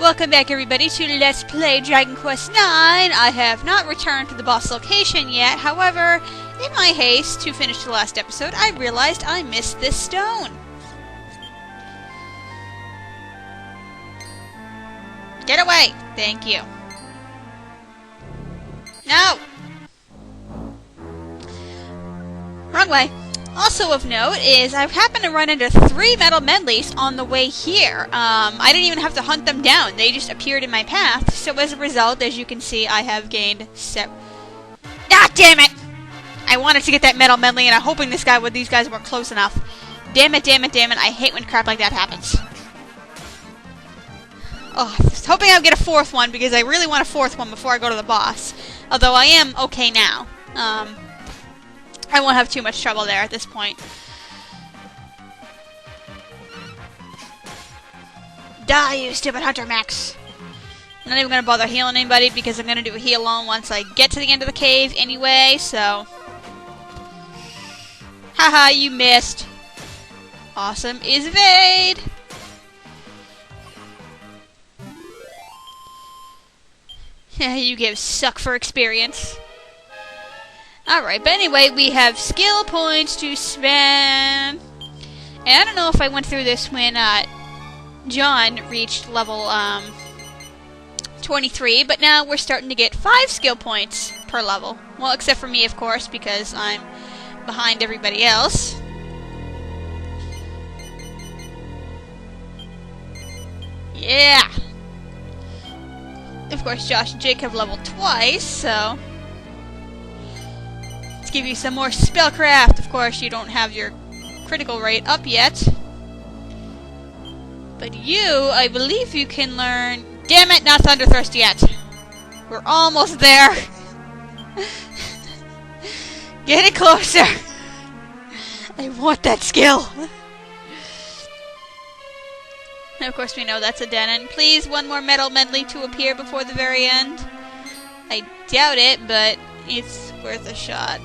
Welcome back everybody to Let's Play Dragon Quest IX. I have not returned to the boss location yet, however, in my haste to finish the last episode, I realized I missed this stone. Get away! Thank you. No! Wrong way. Also of note is I've happened to run into 3 metal medleys on the way here. I didn't even have to hunt them down. They just appeared in my path. So as a result, as you can see, I have gained Ah, damn it! I wanted to get that metal medley and I'm hoping these guys weren't close enough. Damn it, damn it, damn it. I hate when crap like that happens. Oh, I was hoping I would get a 4th one because I really want a 4th one before I go to the boss. Although I am okay now. I won't have too much trouble there at this point. Die, you stupid hunter Max! I'm not even going to bother healing anybody because I'm going to do a heal on once I get to the end of the cave anyway, so... Haha, you missed! Awesome is evade! You give suck for experience. Alright, but anyway, we have skill points to spend. And I don't know if I went through this when John reached level 23, but now we're starting to get 5 skill points per level. Well, except for me, of course, because I'm behind everybody else. Yeah! Of course, Josh and Jake have leveled twice, so... Let's give you some more spellcraft. Of course, you don't have your critical rate up yet. But you, I believe you can learn... Damn it, not Thunderthrust yet. We're almost there. Getting closer. I want that skill. And of course, we know that's a dead end. Please, one more metal medley to appear before the very end. I doubt it, but it's worth a shot.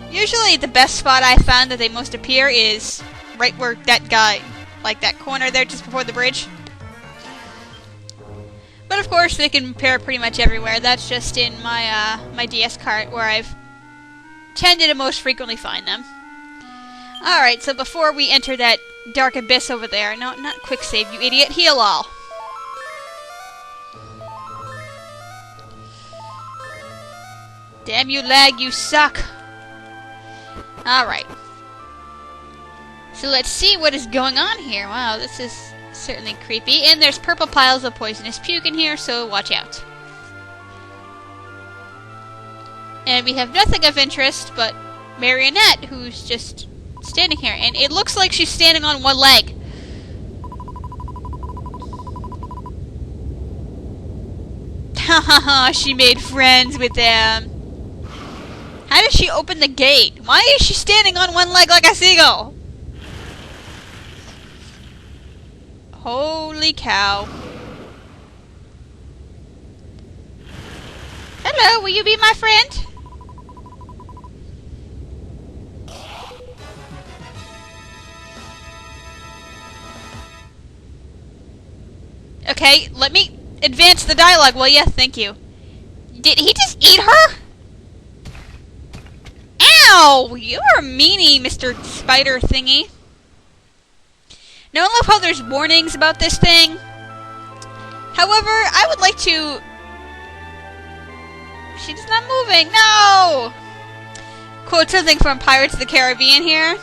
Usually the best spot I found that they most appear is right where that guy, like that corner there just before the bridge. But of course they can appear pretty much everywhere. That's just in my my DS cart where I've tended to most frequently find them. Alright, so before we enter that dark abyss over there, no, not quick save, you idiot, heal all. Damn you lag, you suck. Alright. So let's see what is going on here. Wow, this is certainly creepy. And there's purple piles of poisonous puke in here, so watch out. And we have nothing of interest but Marionette, who's just standing here. And it looks like she's standing on one leg. Hahaha, she made friends with them. How did she open the gate? Why is she standing on one leg like a seagull? Holy cow. Hello, will you be my friend? Okay, let me advance the dialogue, will ya? Thank you. Did he just eat her? Ow! You're a meanie, Mr. Spider Thingy. Now, I love how there's warnings about this thing. However, I would like to... She's not moving. No! Quote something from Pirates of the Caribbean here.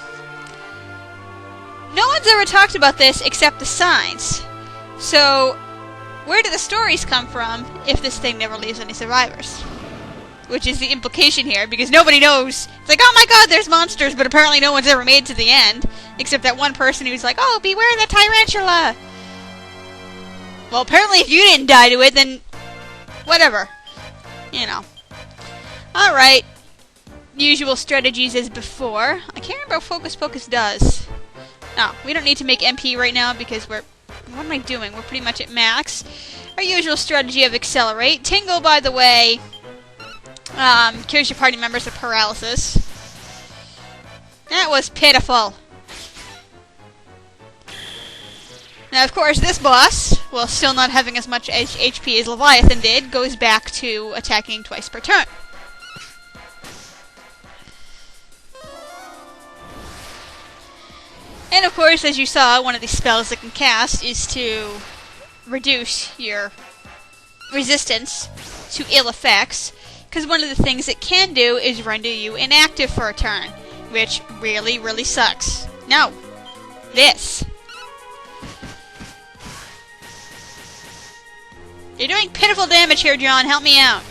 No one's ever talked about this except the signs. So, where do the stories come from if this thing never leaves any survivors? Which is the implication here, because nobody knows. It's like, oh my god, there's monsters, but apparently no one's ever made it to the end. Except that one person who's like, oh, beware the tarantula! Well, apparently if you didn't die to it, then... whatever. You know. Alright. Usual strategies as before. I can't remember what Focus Pocus does. No, we don't need to make MP right now, because we're... What am I doing? We're pretty much at max. Our usual strategy of Accelerate. Tingle, by the way... cures your party members of paralysis. That was pitiful. Now, of course, this boss while still not having as much HP as Leviathan did, goes back to attacking twice per turn. And of course, as you saw, one of these spells it can cast is to reduce your resistance to ill effects, because one of the things it can do is render you inactive for a turn, which really, really sucks. No. This. You're doing pitiful damage here, John. Help me out.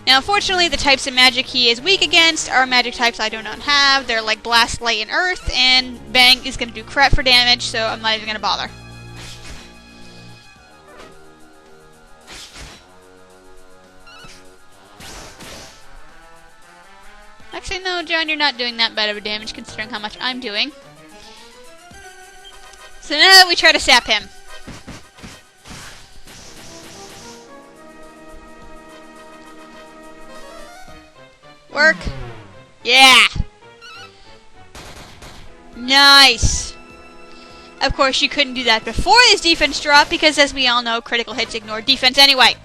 Now, unfortunately, the types of magic he is weak against are magic types I do not have. They're like Blast, Light, and Earth, and Bang is going to do crap for damage, so I'm not even going to bother. Actually, no, John, you're not doing that bad of a damage considering how much I'm doing. So now we try to sap him. Work. Yeah. Nice. Of course, you couldn't do that before his defense drop because, as we all know, critical hits ignore defense anyway.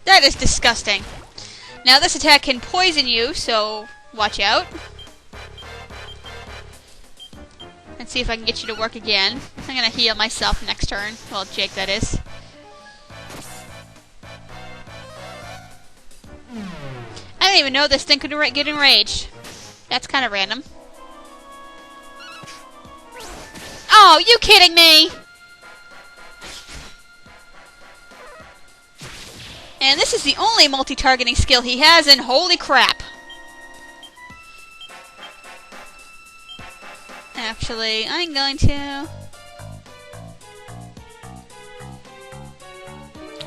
That is disgusting. Now, this attack can poison you, so watch out. Let's see if I can get you to work again. I'm gonna heal myself next turn. Well, Jake, that is. I didn't even know this thing could get enraged. That's kind of random. Oh, you kidding me? And this is the only multi-targeting skill he has, and holy crap. Actually, I'm going to...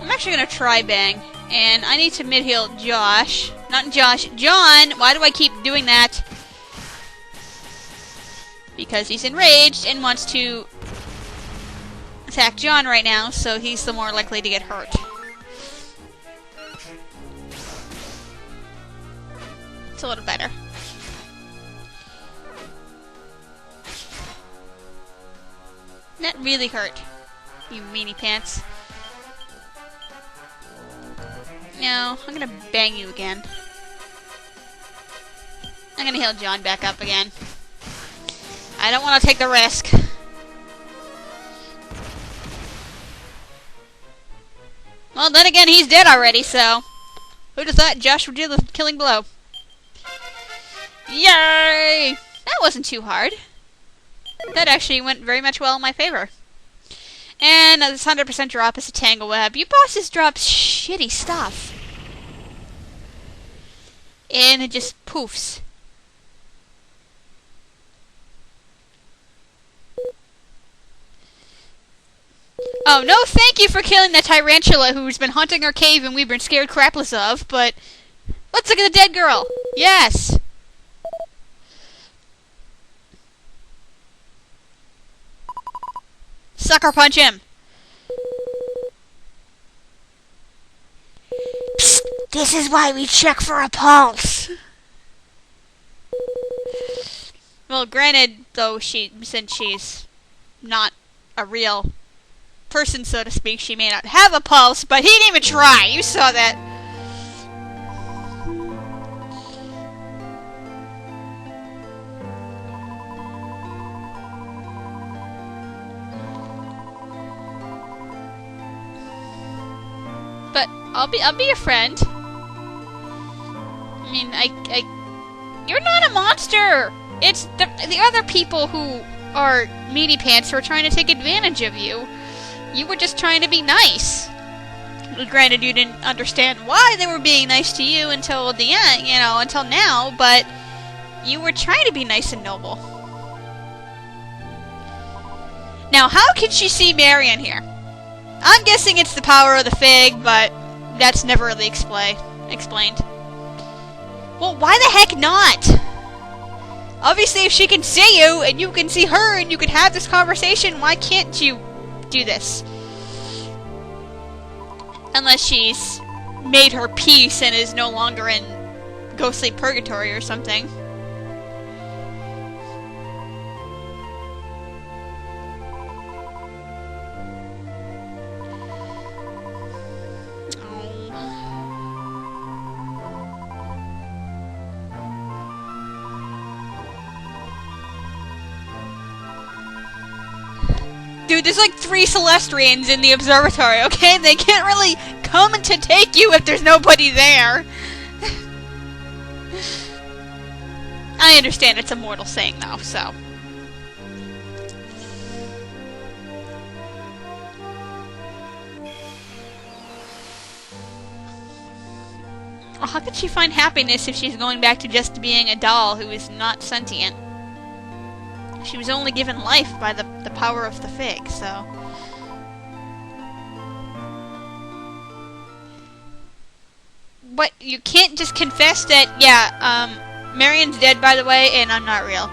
I'm actually going to try Bang. And I need to mid-heal Josh. Not Josh. John! Why do I keep doing that? Because he's enraged and wants to attack John right now, so he's the more likely to get hurt. It's a little better. That really hurt, you meanie pants. No, I'm gonna bang you again. I'm gonna heal John back up again. I don't want to take the risk. Well, then again, he's dead already, so... Who'd have thought Josh would do the killing blow? Yay! That wasn't too hard. That actually went very much well in my favor. And this 100% drop is a Tangle Web. You bosses drop shitty stuff. And it just poofs. Oh, no thank you for killing that Tyrantula who's been haunting our cave and we've been scared crapless of, but... Let's look at the dead girl! Yes! Sucker punch him! Psst! This is why we check for a pulse! Well, granted, though, since she's not a real person, so to speak, she may not have a pulse, but he didn't even try! You saw that! But I'll be your friend. I mean, you're not a monster! It's the other people who are meaty pants who are trying to take advantage of you. You were just trying to be nice. Granted, you didn't understand why they were being nice to you until the end, until now, but you were trying to be nice and noble. Now, how can she see Marion here? I'm guessing it's the power of the fig, but that's never really explained. Well, why the heck not? Obviously, if she can see you, and you can see her, and you can have this conversation, why can't you do this? Unless she's made her peace and is no longer in ghostly purgatory or something. dude, there's like 3 Celestrians in the observatory, okay? They can't really come to take you if there's nobody there. I understand it's a mortal saying, though, so... Well, how could she find happiness if she's going back to just being a doll who is not sentient? She was only given life by the power of the fig, so... What? You can't just confess that, yeah, Marion's dead, by the way, and I'm not real.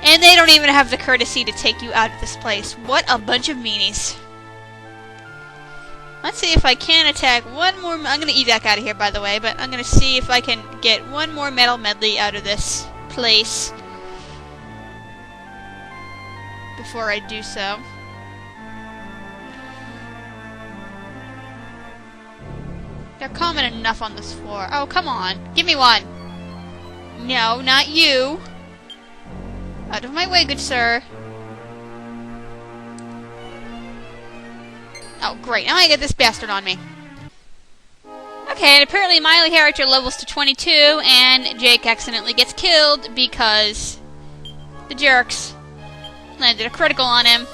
And they don't even have the courtesy to take you out of this place. What a bunch of meanies. Let's see if I can attack one more... I'm going to evac out of here, by the way, but I'm going to see if I can get one more metal medley out of this place before I do so. They're common enough on this floor. Oh, come on. Give me one. No, not you. Out of my way, good sir. Oh, great. Now I get this bastard on me. Okay, and apparently my character levels to 22, and Jake accidentally gets killed because the jerks landed a critical on him.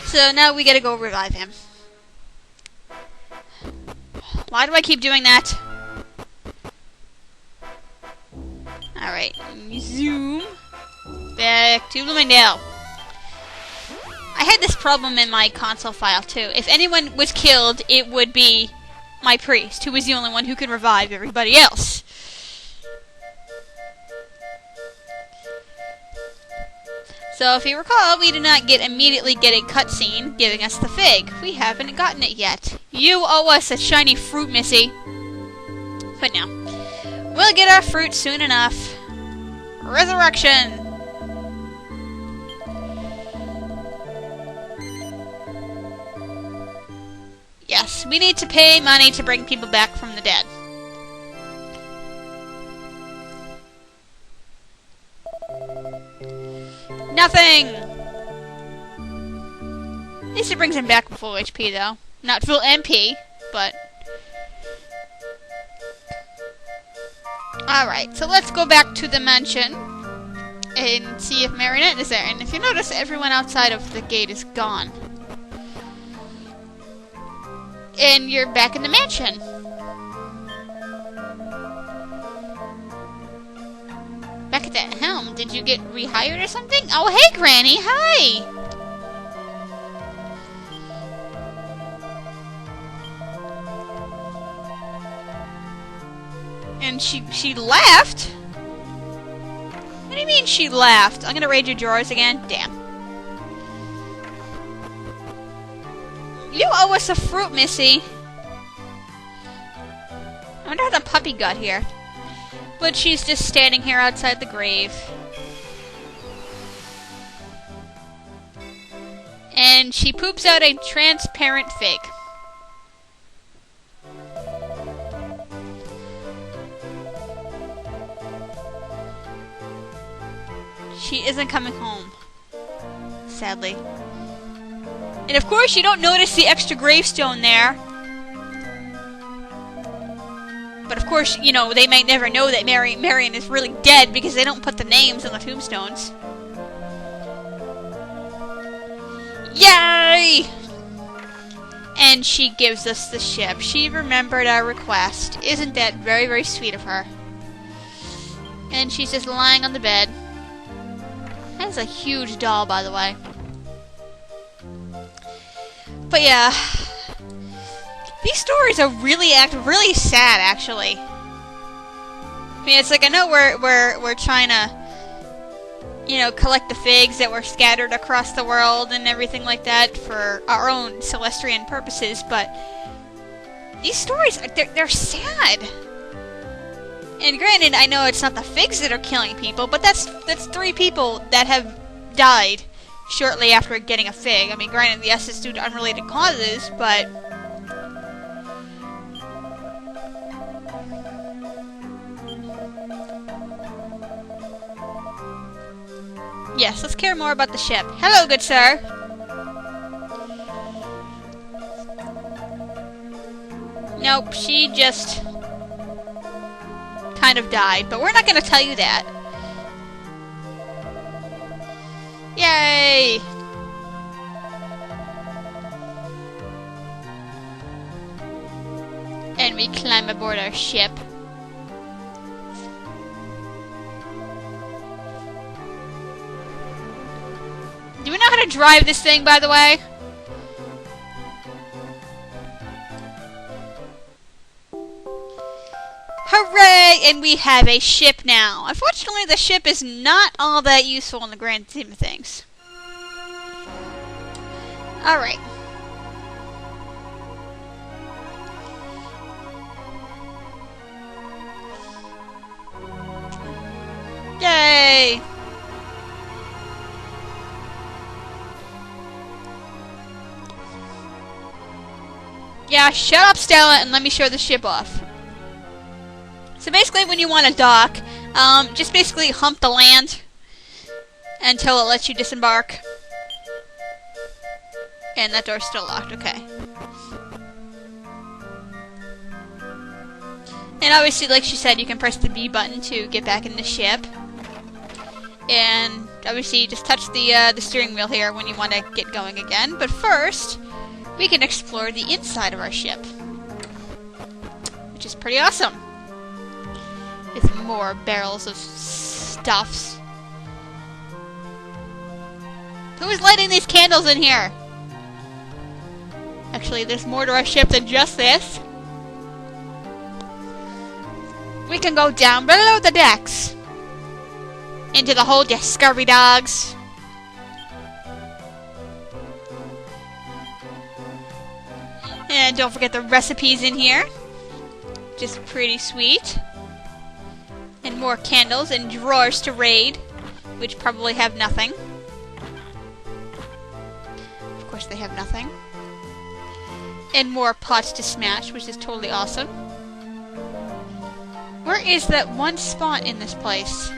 So now we gotta go revive him. Why do I keep doing that? Alright, zoom back to Bloomingdale. I had this problem in my console file too. If anyone was killed, it would be my priest, who was the only one who could revive everybody else. So if you recall, we did not immediately get a cutscene giving us the fig. We haven't gotten it yet. You owe us a shiny fruit, Missy. But no. We'll get our fruit soon enough. Resurrection! Yes, we need to pay money to bring people back from the dead. Nothing! At least it brings him back with full HP, though. Not full MP, but... Alright, so let's go back to the mansion and see if Marionette is there. And if you notice, everyone outside of the gate is gone. And you're back in the mansion. Back at that helm. Did you get rehired or something? Oh, hey, Granny. Hi. And she laughed? What do you mean she laughed? I'm gonna raid your drawers again? Damn. You owe us a fruit, Missy. I wonder how the puppy got here. But she's just standing here outside the grave. And she poops out a transparent fig. She isn't coming home. Sadly. And of course you don't notice the extra gravestone there. But of course, you know, they may never know that Marion is really dead because they don't put the names on the tombstones. Yay! And she gives us the ship. She remembered our request. Isn't that very, very sweet of her? And she's just lying on the bed. That's a huge doll, by the way. But yeah, these stories are really sad, actually. I mean, it's like, I know we're trying to, you know, collect the figs that were scattered across the world and everything like that for our own Celestrian purposes, but these stories, they're sad. And granted, I know it's not the figs that are killing people, but that's 3 people that have died shortly after getting a fig. I mean, granted, yes, it's due to unrelated causes, but... Yes, let's care more about the ship. Hello, good sir. Nope, she just kind of died, but we're not going to tell you that. Yay! And we climb aboard our ship. Do we know how to drive this thing, by the way? Hooray! And we have a ship now. Unfortunately, the ship is not all that useful in the grand scheme of things. Alright. Yay! Yeah, shut up, Stella, and let me show the ship off. So basically, when you want to dock, just basically hump the land until it lets you disembark. And that door's still locked, okay. And obviously, like she said, you can press the B button to get back in the ship. And obviously, you just touch the steering wheel here when you want to get going again. But first, we can explore the inside of our ship, which is pretty awesome. With more barrels of stuffs. Who's lighting these candles in here? Actually, there's more to our ship than just this. We can go down below the decks into the hold, you scurvy dogs. And don't forget the recipes in here. Just pretty sweet. And more candles and drawers to raid, which probably have nothing. Of course they have nothing. And more pots to smash, which is totally awesome. Where is that one spot in this place?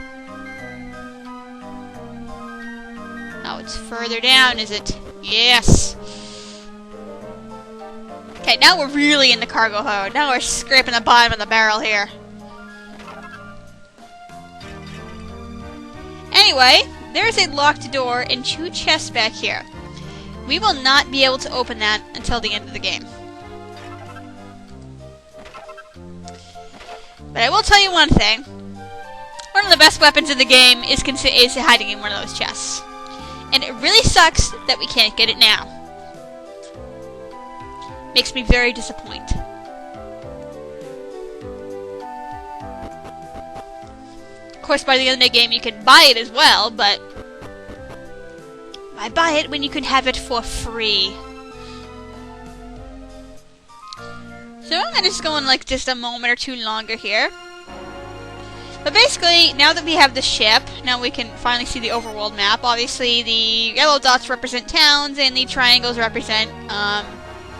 Oh, it's further down, is it? Yes! Okay, now we're really in the cargo hold. Now we're scraping the bottom of the barrel here. Anyway, there's a locked door and 2 chests back here. We will not be able to open that until the end of the game. But I will tell you one thing. One of the best weapons in the game is hiding in one of those chests. And it really sucks that we can't get it now. Makes me very disappointed. Of course, by the end of the game, you can buy it as well, but why buy it when you can have it for free? So I'm gonna just go in like just a moment or two longer here. But basically, now that we have the ship, now we can finally see the overworld map. Obviously, the yellow dots represent towns, and the triangles represent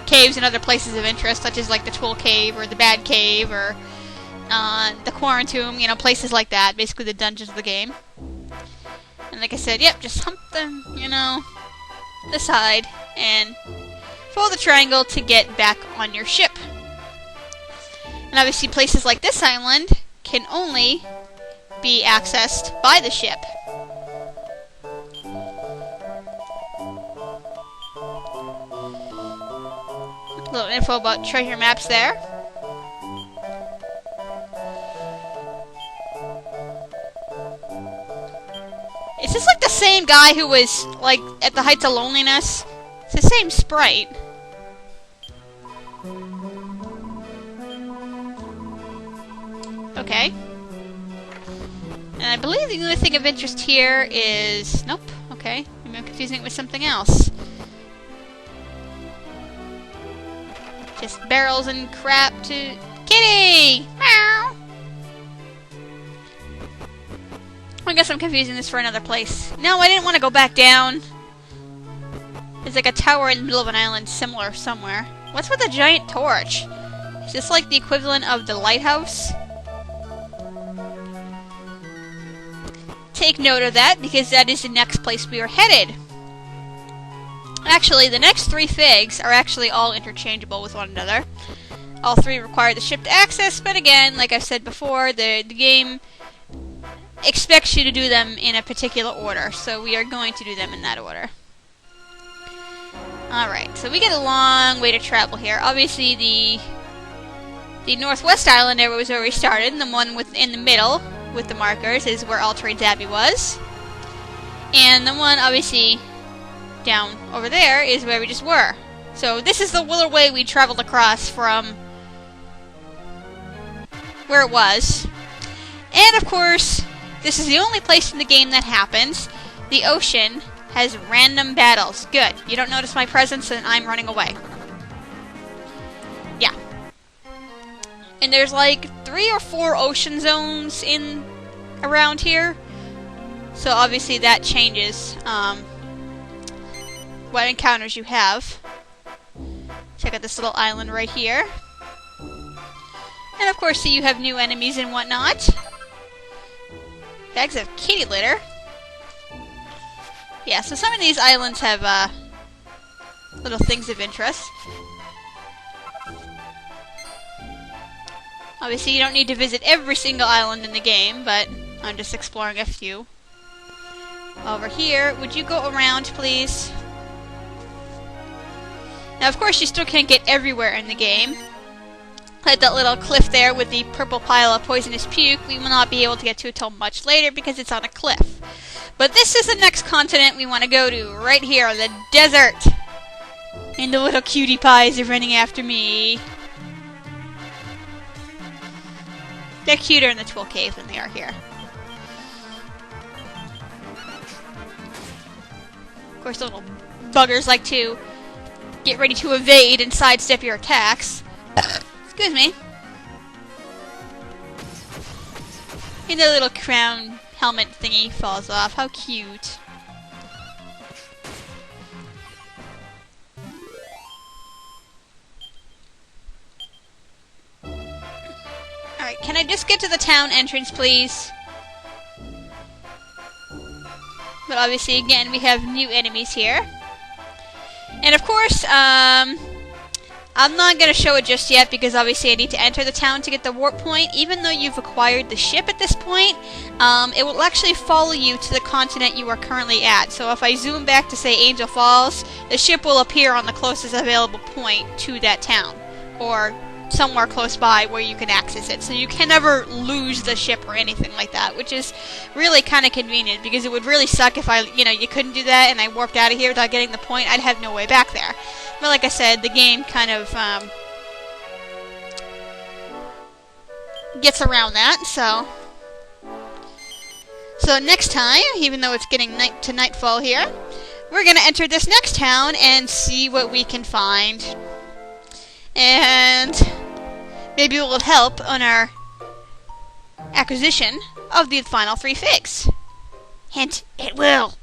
caves and other places of interest, such as like the Twill Cave or the Bad Cave or the Quarantum, you know, places like that. Basically, the dungeons of the game. And like I said, yep, just hump them, you know, the side and follow the triangle to get back on your ship. And obviously, places like this island can only be accessed by the ship. A little info about treasure maps there. Is this like the same guy who was like at the Heights of Loneliness? It's the same sprite. Okay. And I believe the only thing of interest here is... Nope. Okay. Maybe I'm confusing it with something else. Just barrels and crap to... Kitty! Meow! I guess I'm confusing this for another place. No, I didn't want to go back down. There's like a tower in the middle of an island similar somewhere. What's with a giant torch? Is this like the equivalent of the lighthouse? take note of that because that is the next place we are headed. Actually, the next 3 figs are actually all interchangeable with one another. All 3 require the ship to access, but again, like I've said before, the game expects you to do them in a particular order, so we are going to do them in that order. Alright, so we get a long way to travel here. Obviously, the Northwest Island area was where we started, and the one in the middle with the markers is where All Trades Abbey was. And the one, obviously, down over there is where we just were. So this is the little way we traveled across from where it was. And of course, this is the only place in the game that happens. The ocean has random battles. Good. You don't notice my presence and I'm running away. Yeah. And there's like 3 or 4 ocean zones around here. So obviously that changes what encounters you have. Check out this little island right here. And of course, see you have new enemies and whatnot. Bags of kitty litter. Yeah, so some of these islands have little things of interest. Obviously, you don't need to visit every single island in the game, but I'm just exploring a few. Over here, would you go around, please? Now, of course, you still can't get everywhere in the game. Like that little cliff there with the purple pile of poisonous puke, we will not be able to get to it till much later because it's on a cliff. But this is the next continent we want to go to, right here, the desert. And the little cutie pies are running after me. They're cuter in the Twill Cave than they are here. Of course, the little buggers like to get ready to evade and sidestep your attacks. Excuse me. And the little crown helmet thingy falls off. How cute. Alright, can I just get to the town entrance, please? But obviously, again, we have new enemies here. And of course, I'm not going to show it just yet because obviously I need to enter the town to get the warp point. Even though you've acquired the ship at this point, it will actually follow you to the continent you are currently at. So if I zoom back to, say, Angel Falls, the ship will appear on the closest available point to that town. Or somewhere close by where you can access it. So you can never lose the ship or anything like that, which is really kind of convenient because it would really suck if you couldn't do that and I warped out of here without getting the point. I'd have no way back there. But like I said, the game kind of gets around that, so next time, even though it's getting night to nightfall here, we're going to enter this next town and see what we can find. And maybe it will help on our acquisition of the final 3 figs. Hint, it will.